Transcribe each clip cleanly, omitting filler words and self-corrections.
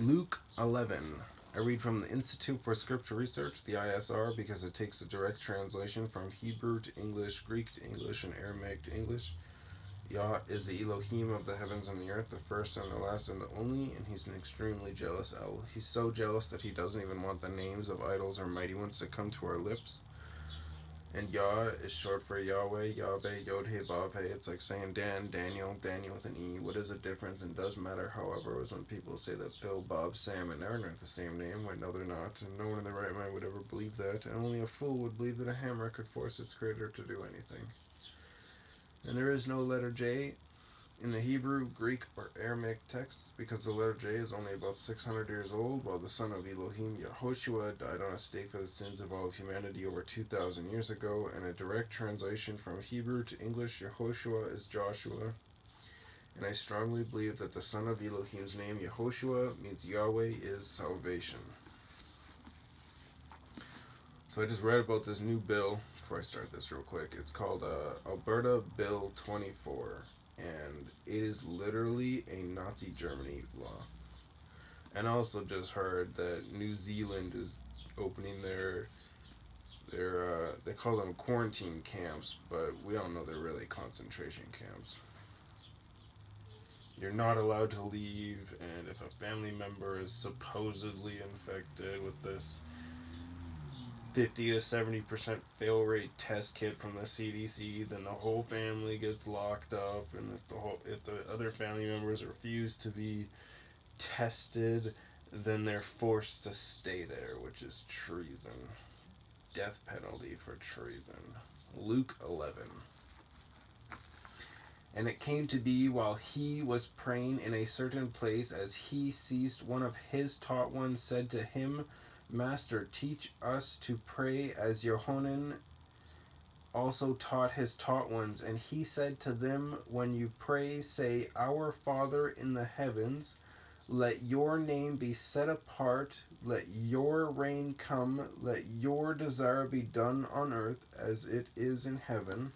Luke 11. I read from the Institute for Scripture Research, the ISR, because it takes a direct translation from Hebrew to English, Greek to English, and Aramaic to English. Yah is the Elohim of the heavens and the earth, the first and the last and the only, and he's an extremely jealous El. He's so jealous that he doesn't even want the names of idols or mighty ones to come to our lips. And Yah is short for YahWeh, Yahweh, Yod-He, Vav-He. It's like saying Dan, Daniel, Daniel with an E. What is the difference? And does matter, however, is when people say that Phil, Bob, Sam, and Aaron are the same name, when no, they're not. And no one in their right mind would ever believe that. And only a fool would believe that a hammer could force its creator to do anything. And there is no letter J in the Hebrew, Greek, or Aramaic texts, because the letter J is only about 600 years old, while the son of Elohim, Yehoshua, died on a stake for the sins of all of humanity over 2,000 years ago, and a direct translation from Hebrew to English, Yehoshua, is Joshua. And I strongly believe that the son of Elohim's name, Yehoshua, means Yahweh is salvation. So I just read about this new bill, before I start this real quick. It's called Alberta Bill 24. And it is literally a Nazi Germany law. And I also just heard that New Zealand is opening their they call them quarantine camps, but we all know they're really concentration camps. You're not allowed to leave, and if a family member is supposedly infected with this 50 to 70% fail rate test kit from the CDC, then the whole family gets locked up, and if the other family members refuse to be tested, then they're forced to stay there, which is treason. Death penalty for treason. Luke 11. And it came to be while he was praying in a certain place, as he ceased, one of his taught ones said to him, Master, teach us to pray as Yohanan also taught his taught ones. And he said to them, when you pray, say, Our Father in the heavens, let your name be set apart, let your reign come, let your desire be done on earth as it is in heaven.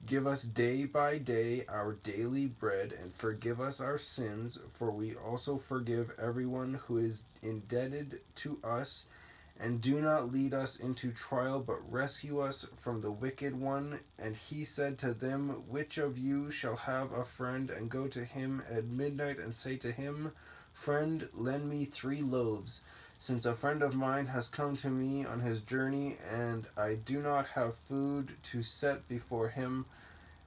Give us day by day our daily bread, and forgive us our sins, for we also forgive everyone who is indebted to us. And do not lead us into trial, but rescue us from the wicked one. And he said to them, Which of you shall have a friend, and go to him at midnight, and say to him, Friend, lend me 3 loaves, since a friend of mine has come to me on his journey, and I do not have food to set before him?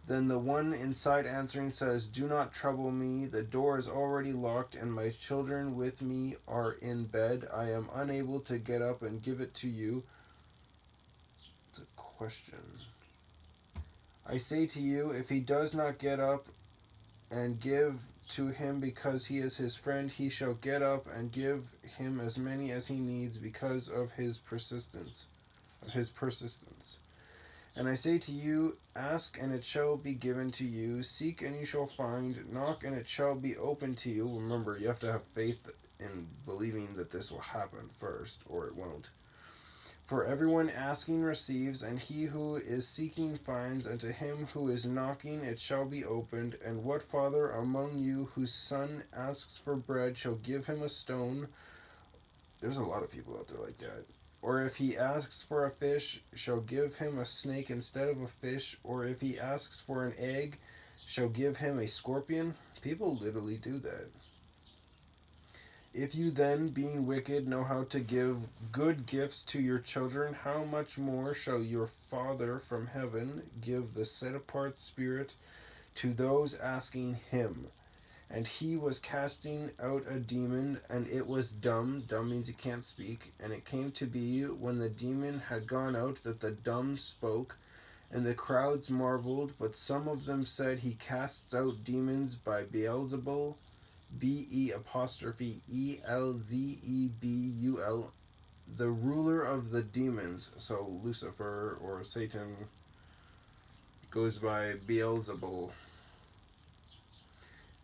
Then the one inside answering says, Do not trouble me, the door is already locked, and my children with me are in bed. I am unable to get up and give it to you. It's a question. I say to you, if he does not get up and give to him because he is his friend, he shall get up and give him as many as he needs because of his persistence. And I say to you, ask and it shall be given to you, seek and you shall find, knock and it shall be opened to you. Remember, you have to have faith in believing that this will happen first, or it won't. For everyone asking receives, and he who is seeking finds, and to him who is knocking it shall be opened. And what father among you whose son asks for bread shall give him a stone? There's a lot of people out there like that. Or if he asks for a fish, shall give him a snake instead of a fish? Or if he asks for an egg, shall give him a scorpion? People literally do that. If you then, being wicked, know how to give good gifts to your children, how much more shall your Father from heaven give the set-apart Spirit to those asking him? And he was casting out a demon, and it was dumb. Dumb means you can't speak. And it came to be, when the demon had gone out, that the dumb spoke. And the crowds marveled, but some of them said, He casts out demons by Beelzebul, Beelzebul, the ruler of the demons. So Lucifer, or Satan, goes by Beelzebul.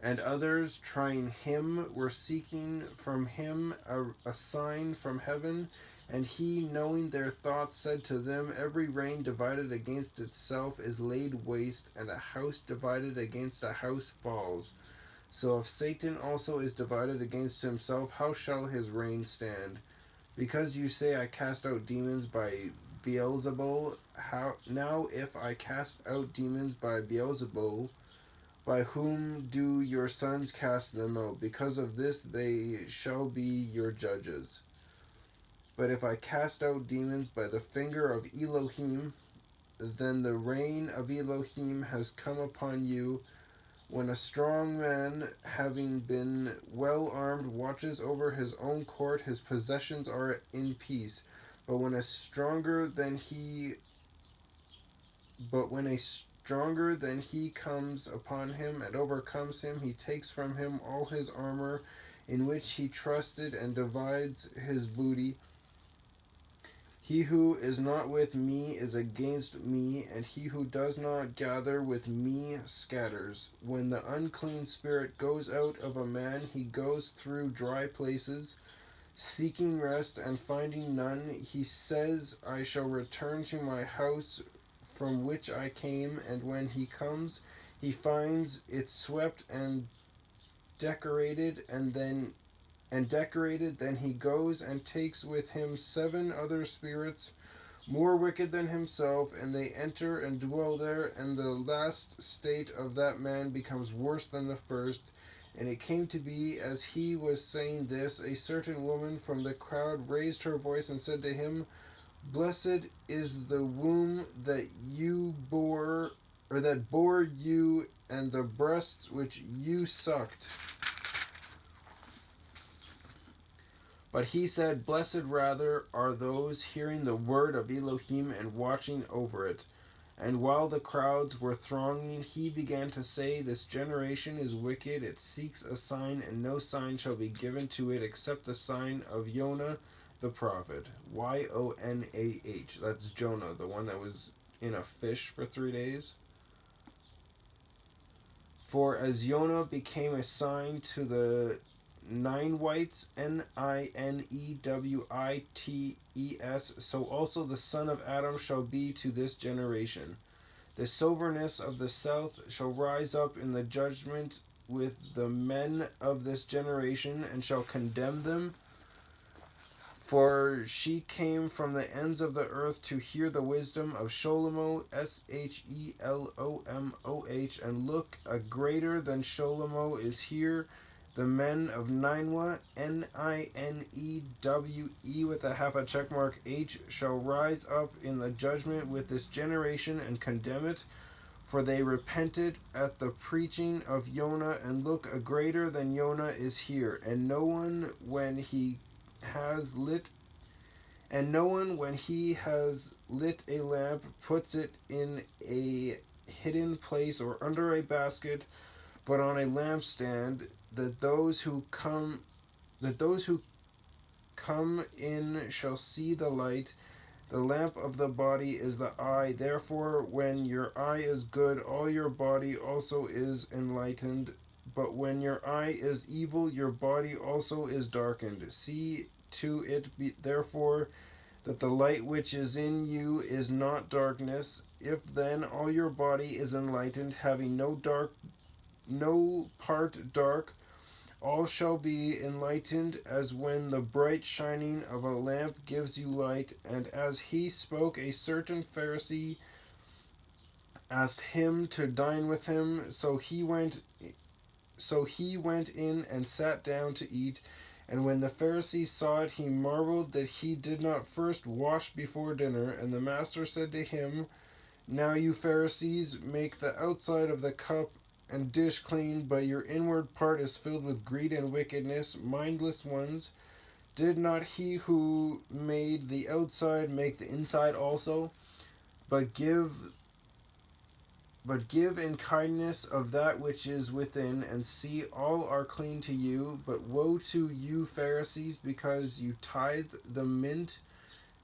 And others, trying him, were seeking from him a sign from heaven. And he, knowing their thoughts, said to them, Every reign divided against itself is laid waste, and a house divided against a house falls. So if Satan also is divided against himself, how shall his reign stand? Because you say, I cast out demons by Beelzebul, how now if I cast out demons by Beelzebul, by whom do your sons cast them out? Because of this they shall be your judges. But if I cast out demons by the finger of Elohim, then the reign of Elohim has come upon you. When a strong man, having been well armed, watches over his own court, his possessions are in peace. But when a stronger than he comes upon him and overcomes him, he takes from him all his armor in which he trusted and divides his booty. He who is not with me is against me, and he who does not gather with me scatters. When the unclean spirit goes out of a man, he goes through dry places, seeking rest and finding none. He says, I shall return to my house from which I came, and when he comes, he finds it swept and decorated, then he goes and takes with him 7 other spirits more wicked than himself, and they enter and dwell there, and the last state of that man becomes worse than the first. And it came to be, as he was saying this, a certain woman from the crowd raised her voice and said to him, Blessed is the womb that you bore, or that bore you, and the breasts which you sucked. But he said, Blessed rather are those hearing the word of Elohim and watching over it. And while the crowds were thronging, he began to say, This generation is wicked. It seeks a sign, and no sign shall be given to it except the sign of Jonah the prophet. Yonah. That's Jonah, the one that was in a fish for 3 days. For as Jonah became a sign to the Ninewites, Ninewites, so also the Son of Adam shall be to this generation. The soberness of the south shall rise up in the judgment with the men of this generation, and shall condemn them. For she came from the ends of the earth to hear the wisdom of Shlomo, Shelomoh, and look, a greater than Shlomo is here. The men of Nineveh, Ninewe, with a half a check mark H, shall rise up in the judgment with this generation and condemn it. For they repented at the preaching of Jonah, and look, a greater than Jonah is here. And no one when he has lit a lamp puts it in a hidden place or under a basket, but on a lampstand, that those who come in shall see the light. The lamp of the body is the eye. Therefore, when your eye is good, all your body also is enlightened. But when your eye is evil, your body also is darkened. See to it, therefore, that the light which is in you is not darkness. If then all your body is enlightened, having no part dark, all shall be enlightened, as when the bright shining of a lamp gives you light. And as he spoke, a certain Pharisee asked him to dine with him. So he went in and sat down to eat. And when the Pharisee saw it, he marveled that he did not first wash before dinner. And the master said to him, Now you Pharisees make the outside of the cup and dish clean, but your inward part is filled with greed and wickedness. Mindless ones, did not he who made the outside make the inside also? But give in kindness of that which is within, and see, all are clean to you. But woe to you Pharisees, because you tithe the mint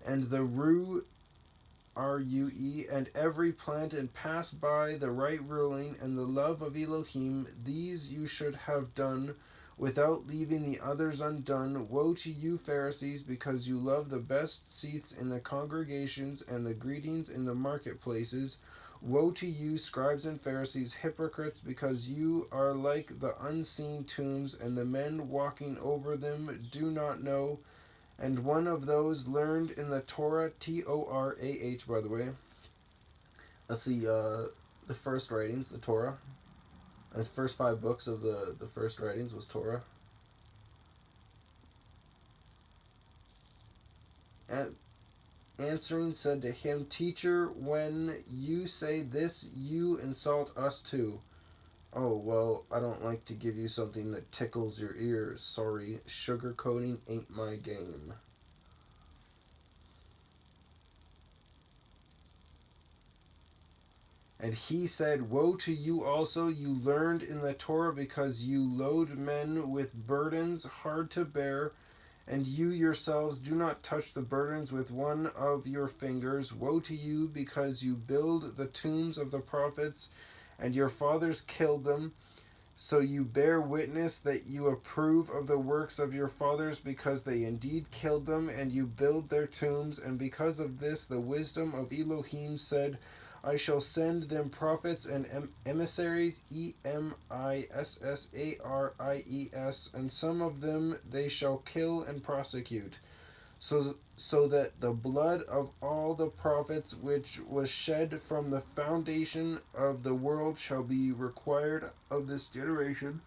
and the rue, and every plant, and pass by the right ruling and the love of Elohim. These you should have done, without leaving the others undone. Woe to you Pharisees, because you love the best seats in the congregations and the greetings in the marketplaces. Woe to you, scribes and Pharisees, hypocrites, because you are like the unseen tombs, and the men walking over them do not know. And one of those learned in the Torah, Torah, by the way. That's the first writings, the Torah. The first 5 books of the first writings was Torah. And answering said to him, Teacher, when you say this, you insult us too. Oh, well, I don't like to give you something that tickles your ears. Sorry, sugarcoating ain't my game. And he said, Woe to you also, you learned in the Torah, because you load men with burdens hard to bear, and you yourselves do not touch the burdens with one of your fingers. Woe to you, because you build the tombs of the prophets, and your fathers killed them. So you bear witness that you approve of the works of your fathers, because they indeed killed them, and you build their tombs. And because of this, the wisdom of Elohim said, I shall send them prophets and emissaries, emissaries, and some of them they shall kill and prosecute, so that the blood of all the prophets which was shed from the foundation of the world shall be required of this generation.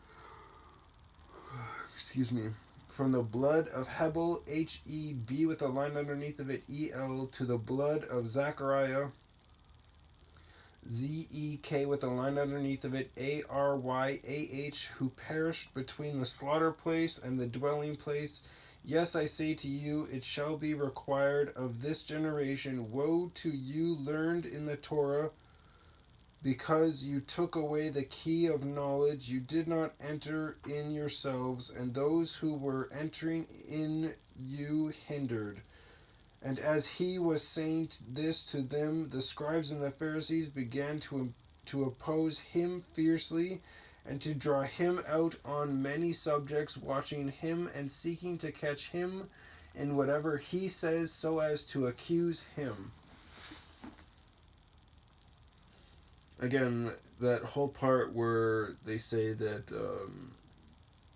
Excuse me. From the blood of Hebel, Heb with a line underneath of it, El, to the blood of Zechariah, Zek with a line underneath of it, Aryah, who perished between the slaughter place and the dwelling place. Yes, I say to you, it shall be required of this generation. Woe to you, learned in the Torah, because you took away the key of knowledge. You did not enter in yourselves, and those who were entering in you hindered. And as he was saying this to them, the scribes and the Pharisees began to oppose him fiercely, and to draw him out on many subjects, watching him and seeking to catch him in whatever he says, so as to accuse him. Again, that whole part where they say that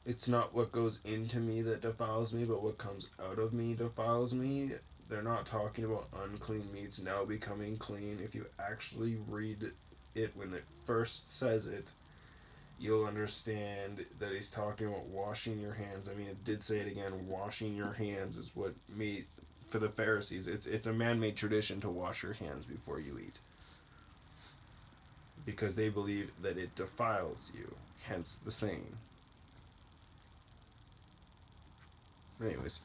it's not what goes into me that defiles me, but what comes out of me defiles me. They're not talking about unclean meats now becoming clean. If you actually read it when it first says it, you'll understand that he's talking about washing your hands. I mean, it did say it again. Washing your hands is what made, for the Pharisees, it's a man-made tradition to wash your hands before you eat, because they believe that it defiles you. Hence the saying. Anyways.